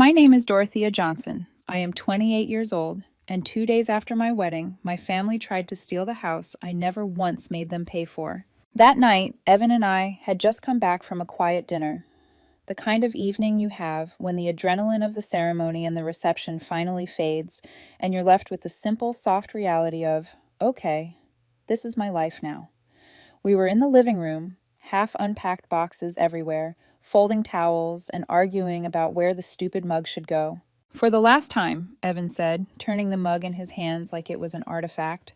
My name is Dorothea Johnson. I am 28 years old, and 2 days after my wedding, my family tried to steal the house I never once made them pay for. That night, Evan and I had just come back from a quiet dinner. The kind of evening you have when the adrenaline of the ceremony and the reception finally fades, and you're left with the simple, soft reality of, okay, this is my life now. We were in the living room, half unpacked boxes everywhere, folding towels and arguing about where the stupid mug should go. For the last time, Evan said, turning the mug in his hands like it was an artifact,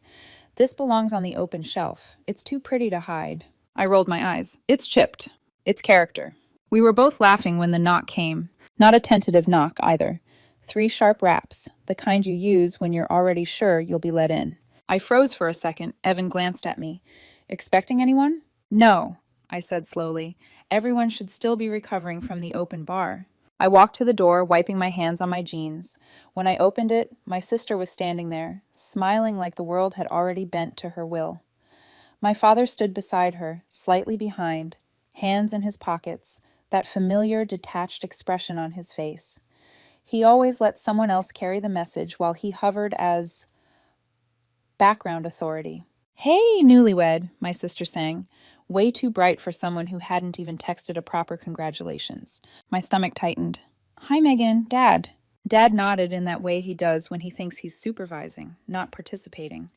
this belongs on the open shelf. It's too pretty to hide. I rolled my eyes. It's chipped. It's character. We were both laughing when the knock came. Not a tentative knock, either. 3 sharp raps, the kind you use when you're already sure you'll be let in. I froze for a second. Evan glanced at me. Expecting anyone? No, I said slowly. Everyone should still be recovering from the open bar. I walked to the door, wiping my hands on my jeans. When I opened it, my sister was standing there, smiling like the world had already bent to her will. My father stood beside her, slightly behind, hands in his pockets, that familiar, detached expression on his face. He always let someone else carry the message while he hovered as background authority. "Hey, newlywed," my sister sang, way too bright for someone who hadn't even texted a proper congratulations. My stomach tightened. "Hi, Megan. Dad." Dad nodded in that way he does when he thinks he's supervising, not participating.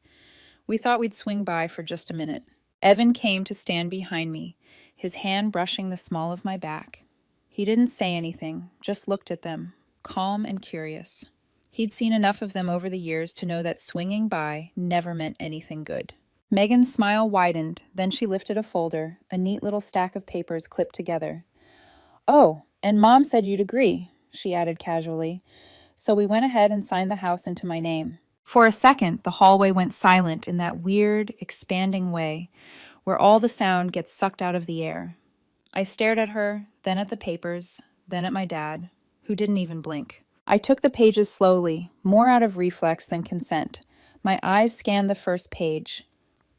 We thought we'd swing by for just a minute. Evan came to stand behind me, his hand brushing the small of my back. He didn't say anything, just looked at them, calm and curious. He'd seen enough of them over the years to know that swinging by never meant anything good. Megan's smile widened, then she lifted a folder, a neat little stack of papers clipped together. "Oh, and Mom said you'd agree," she added casually. So we went ahead and signed the house into my name. For a second, the hallway went silent in that weird, expanding way, where all the sound gets sucked out of the air. I stared at her, then at the papers, then at my dad, who didn't even blink. I took the pages slowly, more out of reflex than consent. My eyes scanned the first page.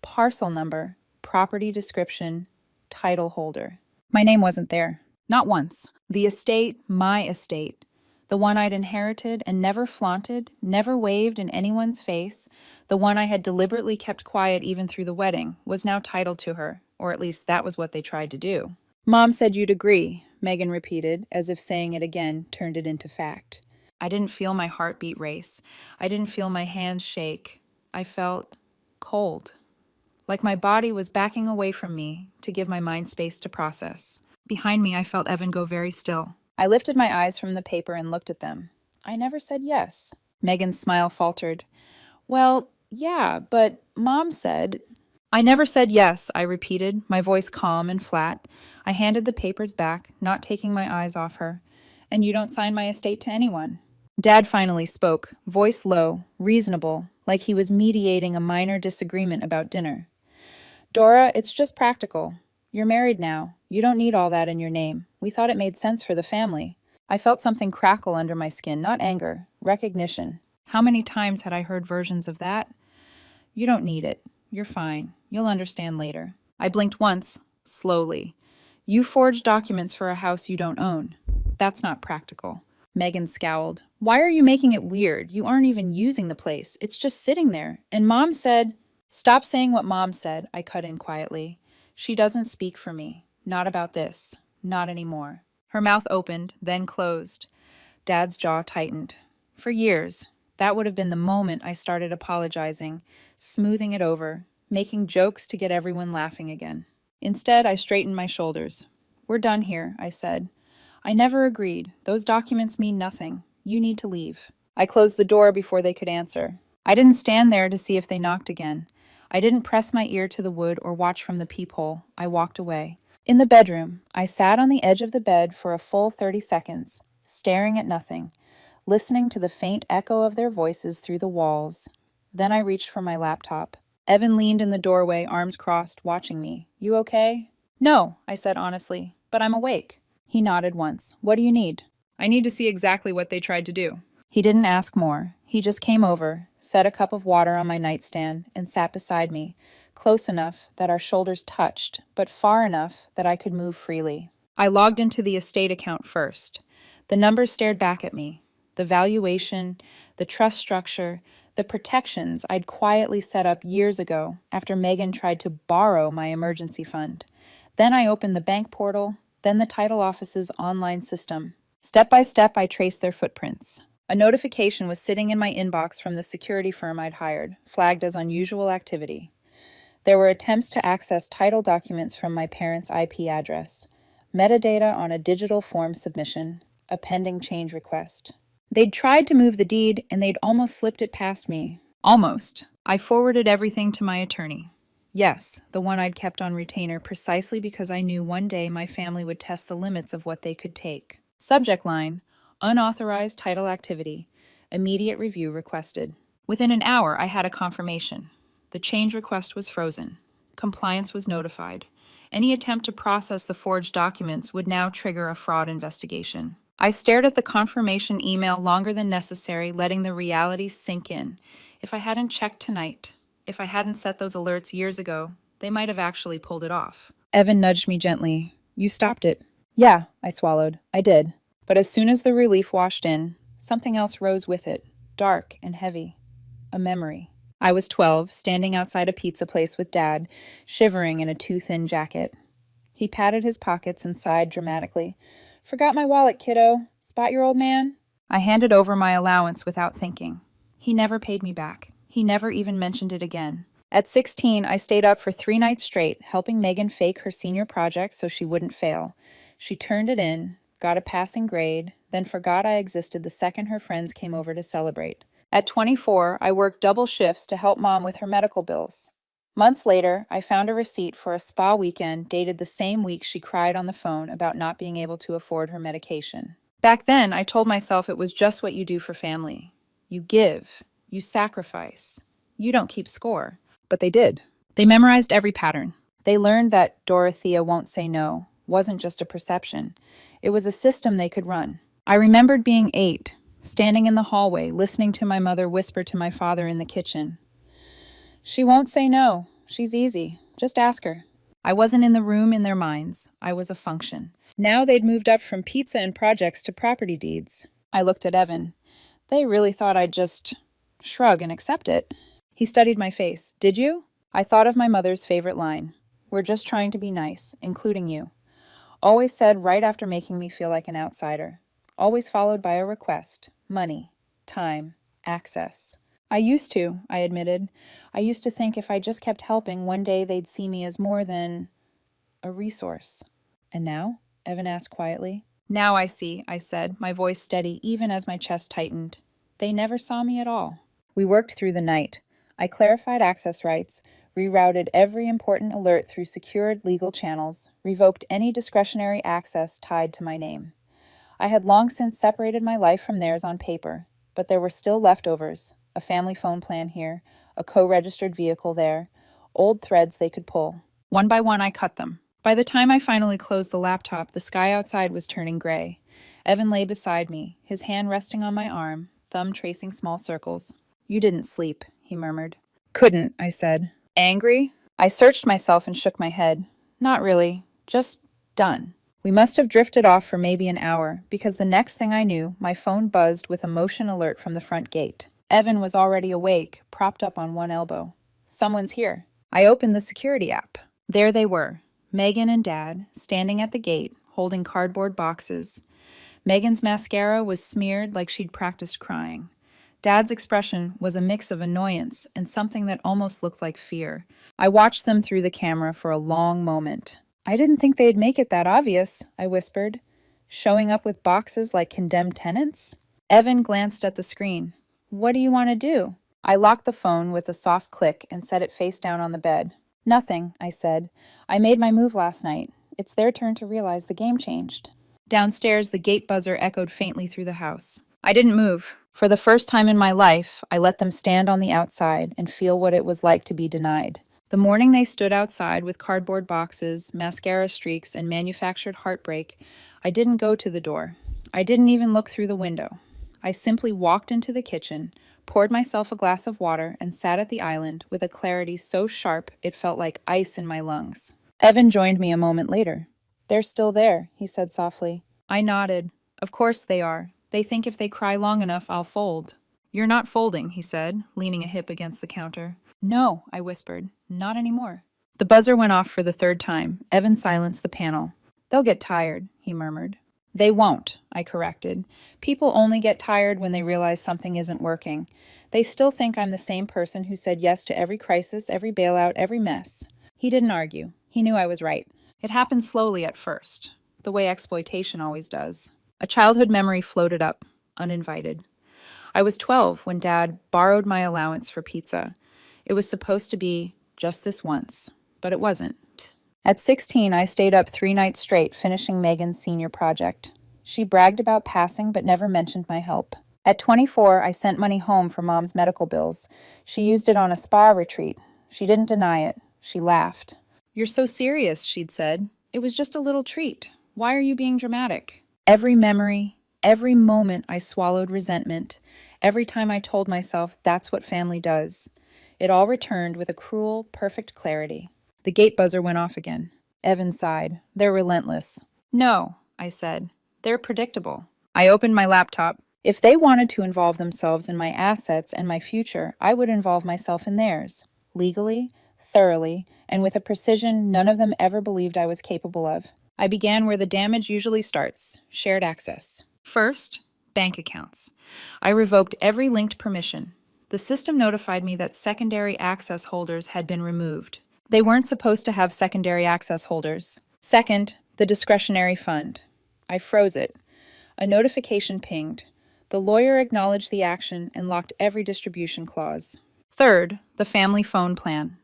Parcel number, property description, title holder. My name wasn't there. Not once. The estate, my estate, the one I'd inherited and never flaunted, never waved in anyone's face, the one I had deliberately kept quiet even through the wedding, was now titled to her, or at least that was what they tried to do. "Mom said you'd agree," Megan repeated, as if saying it again turned it into fact. I didn't feel my heartbeat race. I didn't feel my hands shake. I felt cold. Like my body was backing away from me to give my mind space to process. Behind me, I felt Evan go very still. I lifted my eyes from the paper and looked at them. "I never said yes." Megan's smile faltered. "Well, yeah, but Mom said—" "I never said yes," I repeated, my voice calm and flat. I handed the papers back, not taking my eyes off her. "And you don't sign my estate to anyone." Dad finally spoke, voice low, reasonable, like he was mediating a minor disagreement about dinner. "Dora, it's just practical. You're married now. You don't need all that in your name. We thought it made sense for the family." I felt something crackle under my skin, not anger, recognition. How many times had I heard versions of that? "You don't need it. You're fine. You'll understand later." I blinked once, slowly. "You forged documents for a house you don't own. That's not practical." Megan scowled. "Why are you making it weird? You aren't even using the place. It's just sitting there. And Mom said—" "Stop saying what Mom said," I cut in quietly. "She doesn't speak for me. Not about this. Not anymore." Her mouth opened, then closed. Dad's jaw tightened. For years, that would have been the moment I started apologizing, smoothing it over, making jokes to get everyone laughing again. Instead, I straightened my shoulders. "We're done here," I said. "I never agreed. Those documents mean nothing. You need to leave." I closed the door before they could answer. I didn't stand there to see if they knocked again. I didn't press my ear to the wood or watch from the peephole. I walked away. In the bedroom, I sat on the edge of the bed for a full 30 seconds, staring at nothing, listening to the faint echo of their voices through the walls. Then I reached for my laptop. Evan leaned in the doorway, arms crossed, watching me. "You okay?" "No," I said honestly, "but I'm awake." He nodded once. "What do you need?" "I need to see exactly what they tried to do." He didn't ask more. He just came over, set a cup of water on my nightstand, and sat beside me, close enough that our shoulders touched, but far enough that I could move freely. I logged into the estate account first. The numbers stared back at me. The valuation, the trust structure, the protections I'd quietly set up years ago after Megan tried to borrow my emergency fund. Then I opened the bank portal, then the title office's online system. Step by step, I traced their footprints. A notification was sitting in my inbox from the security firm I'd hired, flagged as unusual activity. There were attempts to access title documents from my parents' IP address, metadata on a digital form submission, a pending change request. They'd tried to move the deed, and they'd almost slipped it past me. Almost. I forwarded everything to my attorney. Yes, the one I'd kept on retainer precisely because I knew one day my family would test the limits of what they could take. Subject line, unauthorized title activity. Immediate review requested. Within an hour, I had a confirmation. The change request was frozen. Compliance was notified. Any attempt to process the forged documents would now trigger a fraud investigation. I stared at the confirmation email longer than necessary, letting the reality sink in. If I hadn't checked tonight, if I hadn't set those alerts years ago, they might have actually pulled it off. Evan nudged me gently. You stopped it. Yeah, I swallowed. I did. But as soon as the relief washed in, something else rose with it, dark and heavy. A memory. I was 12, standing outside a pizza place with Dad, shivering in a too-thin jacket. He patted his pockets and sighed dramatically. Forgot my wallet, kiddo. Spot your old man? I handed over my allowance without thinking. He never paid me back. He never even mentioned it again. At 16, I stayed up for 3 nights straight, helping Megan fake her senior project so she wouldn't fail. She turned it in, got a passing grade, then forgot I existed the second her friends came over to celebrate. At 24, I worked double shifts to help Mom with her medical bills. Months later, I found a receipt for a spa weekend dated the same week she cried on the phone about not being able to afford her medication. Back then, I told myself it was just what you do for family. You give. You sacrifice. You don't keep score. But they did. They memorized every pattern. They learned that Dorothea won't say no wasn't just a perception. It was a system they could run. I remembered being 8, standing in the hallway, listening to my mother whisper to my father in the kitchen. She won't say no. She's easy. Just ask her. I wasn't in the room in their minds. I was a function. Now they'd moved up from pizza and projects to property deeds. I looked at Evan. They really thought I'd just shrug and accept it. He studied my face. Did you? I thought of my mother's favorite line. We're just trying to be nice, including you. Always said right after making me feel like an outsider. Always followed by a request. Money. Time. Access. I used to, I admitted. I used to think if I just kept helping, one day they'd see me as more than a resource. And now? Evan asked quietly. Now I see, I said, my voice steady even as my chest tightened. They never saw me at all. We worked through the night. I clarified access rights, rerouted every important alert through secured legal channels, revoked any discretionary access tied to my name. I had long since separated my life from theirs on paper, but there were still leftovers, a family phone plan here, a co-registered vehicle there, old threads they could pull. One by one I cut them. By the time I finally closed the laptop, the sky outside was turning gray. Evan lay beside me, his hand resting on my arm, thumb tracing small circles. You didn't sleep, he murmured. Couldn't, I said. Angry? I searched myself and shook my head. Not really. Just done. We must have drifted off for maybe an hour, because the next thing I knew, my phone buzzed with a motion alert from the front gate. Evan was already awake, propped up on one elbow. Someone's here. I opened the security app. There they were, Megan and Dad, standing at the gate, holding cardboard boxes. Megan's mascara was smeared like she'd practiced crying. Dad's expression was a mix of annoyance and something that almost looked like fear. I watched them through the camera for a long moment. I didn't think they'd make it that obvious, I whispered. Showing up with boxes like condemned tenants? Evan glanced at the screen. What do you want to do? I locked the phone with a soft click and set it face down on the bed. Nothing, I said. I made my move last night. It's their turn to realize the game changed. Downstairs, the gate buzzer echoed faintly through the house. I didn't move. For the first time in my life, I let them stand on the outside and feel what it was like to be denied. The morning they stood outside with cardboard boxes, mascara streaks, and manufactured heartbreak, I didn't go to the door. I didn't even look through the window. I simply walked into the kitchen, poured myself a glass of water, and sat at the island with a clarity so sharp it felt like ice in my lungs. Evan joined me a moment later. They're still there, he said softly. I nodded. Of course they are. They think if they cry long enough, I'll fold. You're not folding, he said, leaning a hip against the counter. No, I whispered. Not anymore. The buzzer went off for the third time. Evan silenced the panel. They'll get tired, he murmured. They won't, I corrected. People only get tired when they realize something isn't working. They still think I'm the same person who said yes to every crisis, every bailout, every mess. He didn't argue. He knew I was right. It happened slowly at first, the way exploitation always does. A childhood memory floated up, uninvited. I was 12 when Dad borrowed my allowance for pizza. It was supposed to be just this once, but it wasn't. At 16, I stayed up 3 nights straight finishing Megan's senior project. She bragged about passing but never mentioned my help. At 24, I sent money home for Mom's medical bills. She used it on a spa retreat. She didn't deny it. She laughed. You're so serious, she'd said. It was just a little treat. Why are you being dramatic? Every memory, every moment I swallowed resentment. Every time I told myself that's what family does. It all returned with a cruel, perfect clarity. The gate buzzer went off again. Evan sighed. They're relentless. No, I said. They're predictable. I opened my laptop. If they wanted to involve themselves in my assets and my future, I would involve myself in theirs. Legally, thoroughly, and with a precision none of them ever believed I was capable of. I began where the damage usually starts, shared access. First, bank accounts. I revoked every linked permission. The system notified me that secondary access holders had been removed. They weren't supposed to have secondary access holders. Second, the discretionary fund. I froze it. A notification pinged. The lawyer acknowledged the action and locked every distribution clause. Third, the family phone plan.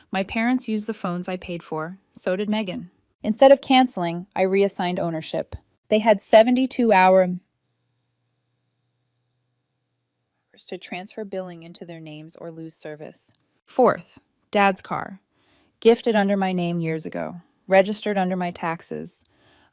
My parents used the phones I paid for. So did Megan. Instead of canceling, I reassigned ownership. They had 72 hours to transfer billing into their names or lose service. Fourth, Dad's car. Gifted under my name years ago. Registered under my taxes.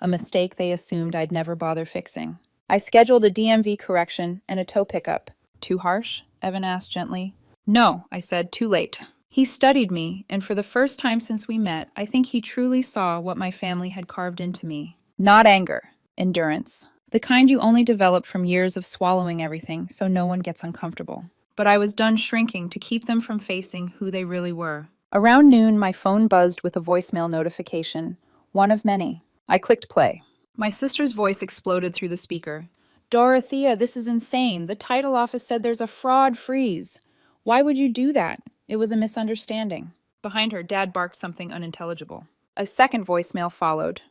A mistake they assumed I'd never bother fixing. I scheduled a DMV correction and a tow pickup. Too harsh? Evan asked gently. No, I said, too late. He studied me, and for the first time since we met, I think he truly saw what my family had carved into me. Not anger. Endurance. The kind you only develop from years of swallowing everything so no one gets uncomfortable. But I was done shrinking to keep them from facing who they really were. Around noon, my phone buzzed with a voicemail notification. One of many. I clicked play. My sister's voice exploded through the speaker. Dorothea, this is insane. The title office said there's a fraud freeze. Why would you do that? It was a misunderstanding. Behind her, Dad barked something unintelligible. A second voicemail followed.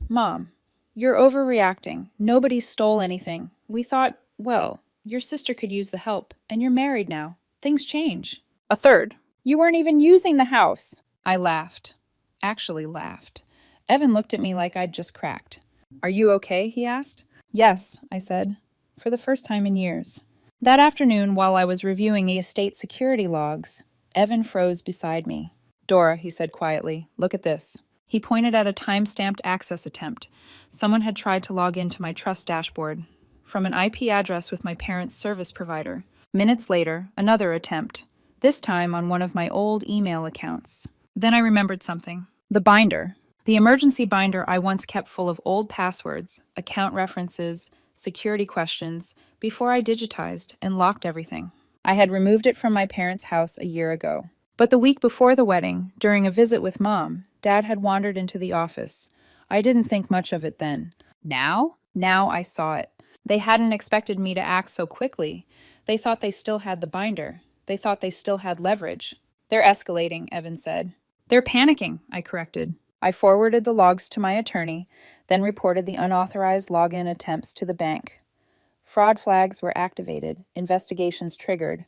Mom, you're overreacting. Nobody stole anything. We thought, well, your sister could use the help, and you're married now. Things change. A third. You weren't even using the house. I laughed. Actually laughed. Evan looked at me like I'd just cracked. Are you okay? He asked. Yes, I said, for the first time in years. That afternoon, while I was reviewing the estate security logs, Evan froze beside me. Dora, he said quietly, look at this. He pointed at a time-stamped access attempt. Someone had tried to log into my trust dashboard from an IP address with my parents' service provider. Minutes later, another attempt, this time on one of my old email accounts. Then I remembered something. The binder. The emergency binder I once kept full of old passwords, account references, security questions, before I digitized and locked everything. I had removed it from my parents' house a year ago. But the week before the wedding, during a visit with Mom, Dad had wandered into the office. I didn't think much of it then. Now I saw it. They hadn't expected me to act so quickly. They thought they still had the binder. They thought they still had leverage. They're escalating, Evan said. They're panicking, I corrected. I forwarded the logs to my attorney, then reported the unauthorized login attempts to the bank. Fraud flags were activated, investigations triggered.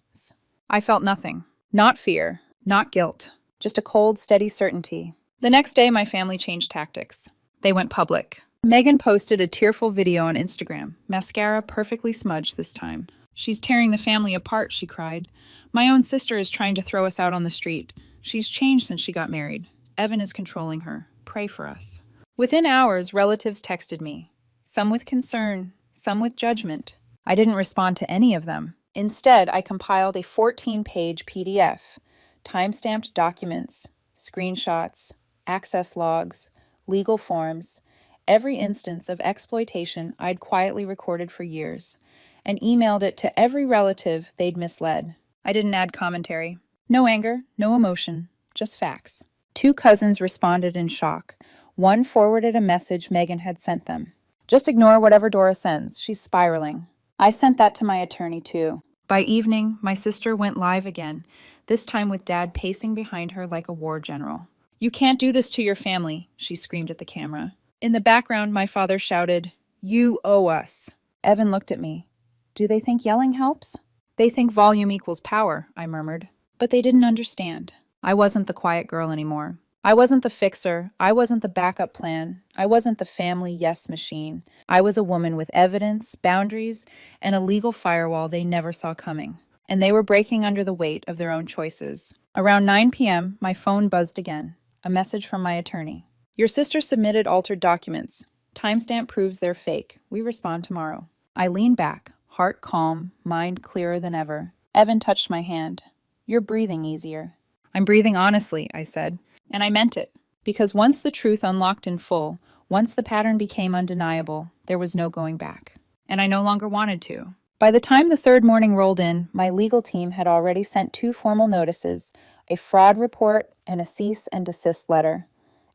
I felt nothing. Not fear, not guilt, just a cold, steady certainty. The next day, my family changed tactics. They went public. Megan posted a tearful video on Instagram, mascara perfectly smudged this time. She's tearing the family apart, she cried. My own sister is trying to throw us out on the street. She's changed since she got married. Evan is controlling her. Pray for us. Within hours, relatives texted me. Some with concern, some with judgment. I didn't respond to any of them. Instead, I compiled a 14-page PDF, time-stamped documents, screenshots, access logs, legal forms, every instance of exploitation I'd quietly recorded for years, and emailed it to every relative they'd misled. I didn't add commentary. No anger, no emotion, just facts. 2 cousins responded in shock. One forwarded a message Megan had sent them. Just ignore whatever Dora sends. She's spiraling. I sent that to my attorney, too. By evening, my sister went live again, this time with Dad pacing behind her like a war general. "You can't do this to your family," she screamed at the camera. In the background, my father shouted, "You owe us." Evan looked at me. "Do they think yelling helps?" "They think volume equals power," I murmured. But they didn't understand. I wasn't the quiet girl anymore. I wasn't the fixer. I wasn't the backup plan. I wasn't the family yes machine. I was a woman with evidence, boundaries, and a legal firewall they never saw coming. And they were breaking under the weight of their own choices. Around 9 p.m., my phone buzzed again. A message from my attorney. "Your sister submitted altered documents. Timestamp proves they're fake. We respond tomorrow." I leaned back, heart calm, mind clearer than ever. Evan touched my hand. "You're breathing easier." "I'm breathing honestly," I said. And I meant it. Because once the truth unlocked in full, once the pattern became undeniable, there was no going back. And I no longer wanted to. By the time the 3rd morning rolled in, my legal team had already sent 2 formal notices, a fraud report, and a cease and desist letter.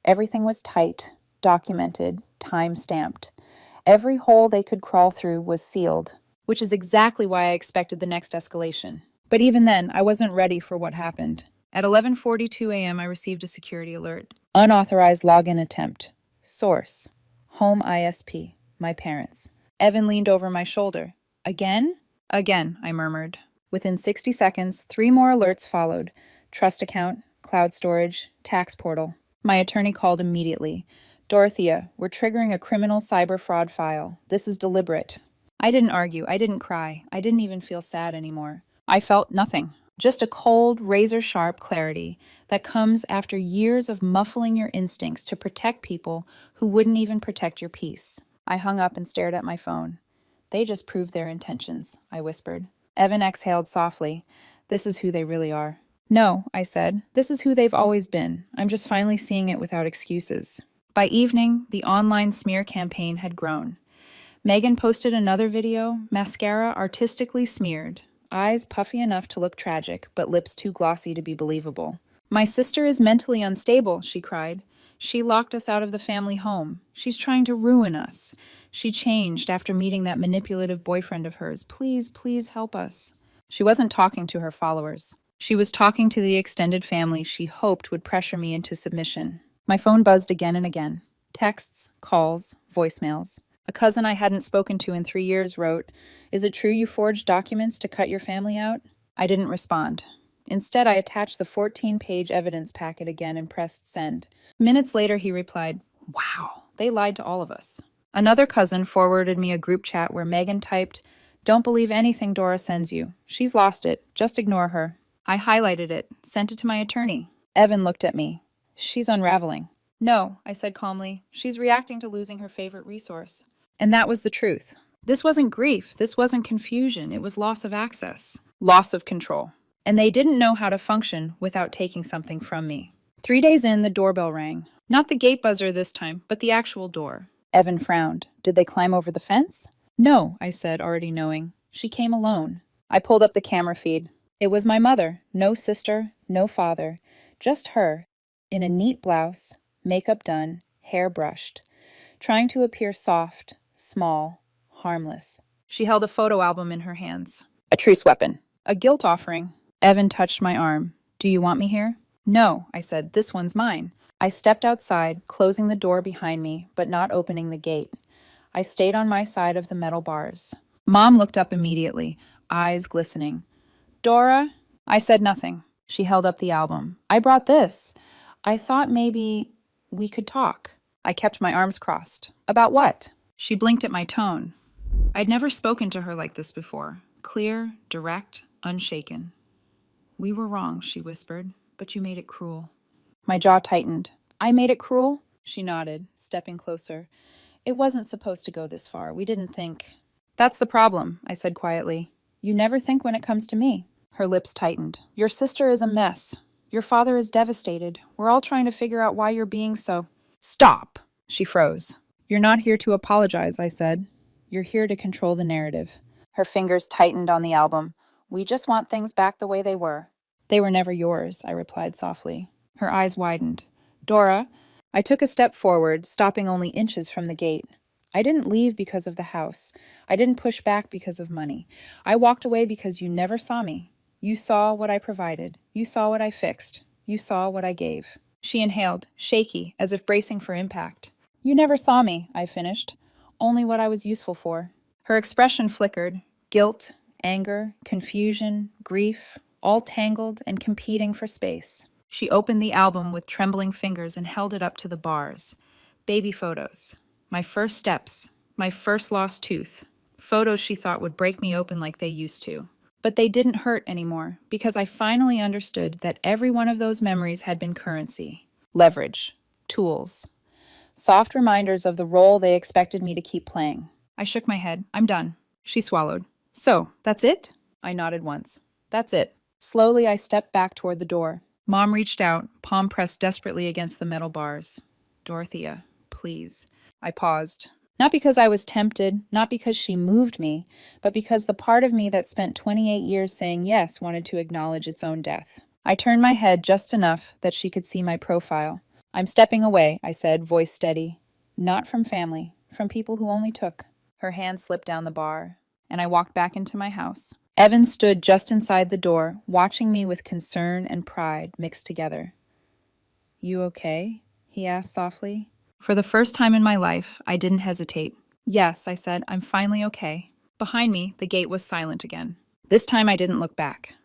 Everything was tight, documented, time-stamped. Every hole they could crawl through was sealed, which is exactly why I expected the next escalation. But even then, I wasn't ready for what happened. At 11:42 a.m., I received a security alert. Unauthorized login attempt. Source: Home ISP. My parents. Evan leaned over my shoulder. "Again?" "Again," I murmured. Within 60 seconds, 3 more alerts followed. Trust account, cloud storage, tax portal. My attorney called immediately. "Dorothea, we're triggering a criminal cyber fraud file. This is deliberate." I didn't argue. I didn't cry. I didn't even feel sad anymore. I felt nothing. Just a cold, razor-sharp clarity that comes after years of muffling your instincts to protect people who wouldn't even protect your peace. I hung up and stared at my phone. "They just proved their intentions," I whispered. Evan exhaled softly. "This is who they really are." "No," I said. "This is who they've always been. I'm just finally seeing it without excuses." By evening, the online smear campaign had grown. Megan posted another video, mascara artistically smeared. Eyes puffy enough to look tragic, but lips too glossy to be believable. "My sister is mentally unstable," she cried. "She locked us out of the family home. She's trying to ruin us. She changed after meeting that manipulative boyfriend of hers. Please, please help us." She wasn't talking to her followers. She was talking to the extended family she hoped would pressure me into submission. My phone buzzed again and again. Texts, calls, voicemails. A cousin I hadn't spoken to in 3 years wrote, "Is it true you forged documents to cut your family out?" I didn't respond. Instead, I attached the 14-page evidence packet again and pressed send. Minutes later, he replied, "Wow, they lied to all of us." Another cousin forwarded me a group chat where Megan typed, "Don't believe anything Dora sends you. She's lost it. Just ignore her." I highlighted it, sent it to my attorney. Evan looked at me. "She's unraveling." "No," I said calmly. "She's reacting to losing her favorite resource." And that was the truth. This wasn't grief. This wasn't confusion. It was loss of access. Loss of control. And they didn't know how to function without taking something from me. 3 days in, the doorbell rang. Not the gate buzzer this time, but the actual door. Evan frowned. "Did they climb over the fence?" "No," I said, already knowing. "She came alone." I pulled up the camera feed. It was my mother. No sister, no father. Just her, in a neat blouse, makeup done, hair brushed, trying to appear soft, small, harmless. She held a photo album in her hands. A truce weapon. A guilt offering. Evan touched my arm. "Do you want me here?" "No," I said. "This one's mine." I stepped outside, closing the door behind me, but not opening the gate. I stayed on my side of the metal bars. Mom looked up immediately, eyes glistening. "Dora?" I said nothing. She held up the album. "I brought this. I thought maybe we could talk." I kept my arms crossed. "About what?" She blinked at my tone. I'd never spoken to her like this before. Clear, direct, unshaken. "We were wrong," she whispered, "but you made it cruel." My jaw tightened. "I made it cruel?" She nodded, stepping closer. "It wasn't supposed to go this far. We didn't think." "That's the problem," I said quietly. "You never think when it comes to me." Her lips tightened. "Your sister is a mess. Your father is devastated. We're all trying to figure out why you're being so—" "Stop!" She froze. You're not here to apologize, I said. You're here to control the narrative. Her fingers tightened on the album. We just want things back the way they were. They were never yours, I replied softly. Her eyes widened. Dora, I took a step forward, stopping only inches from the gate. I didn't leave because of the house. I didn't push back because of money. I walked away because you never saw me. You saw what I provided. You saw what I fixed. You saw what I gave. She inhaled, shaky, as if bracing for impact. You never saw me, I finished. Only what I was useful for. Her expression flickered. Guilt, anger, confusion, grief, all tangled and competing for space. She opened the album with trembling fingers and held it up to the bars. Baby photos. My first steps. My first lost tooth. Photos she thought would break me open like they used to. But they didn't hurt anymore, because I finally understood that every one of those memories had been currency. Leverage. Tools. Soft reminders of the role they expected me to keep playing. I shook my head. I'm done. She swallowed. So, that's it? I nodded once. That's it. Slowly, I stepped back toward the door. Mom reached out, palm pressed desperately against the metal bars. Dorothea, please. I paused. Not because I was tempted, not because she moved me, but because the part of me that spent 28 years saying yes wanted to acknowledge its own death. I turned my head just enough that she could see my profile. I'm stepping away, I said, voice steady. Not from family, from people who only took. Her hand slipped down the bar, and I walked back into my house. Evan stood just inside the door, watching me with concern and pride mixed together. You okay? He asked softly. For the first time in my life, I didn't hesitate. Yes, I said, I'm finally okay. Behind me, the gate was silent again. This time I didn't look back.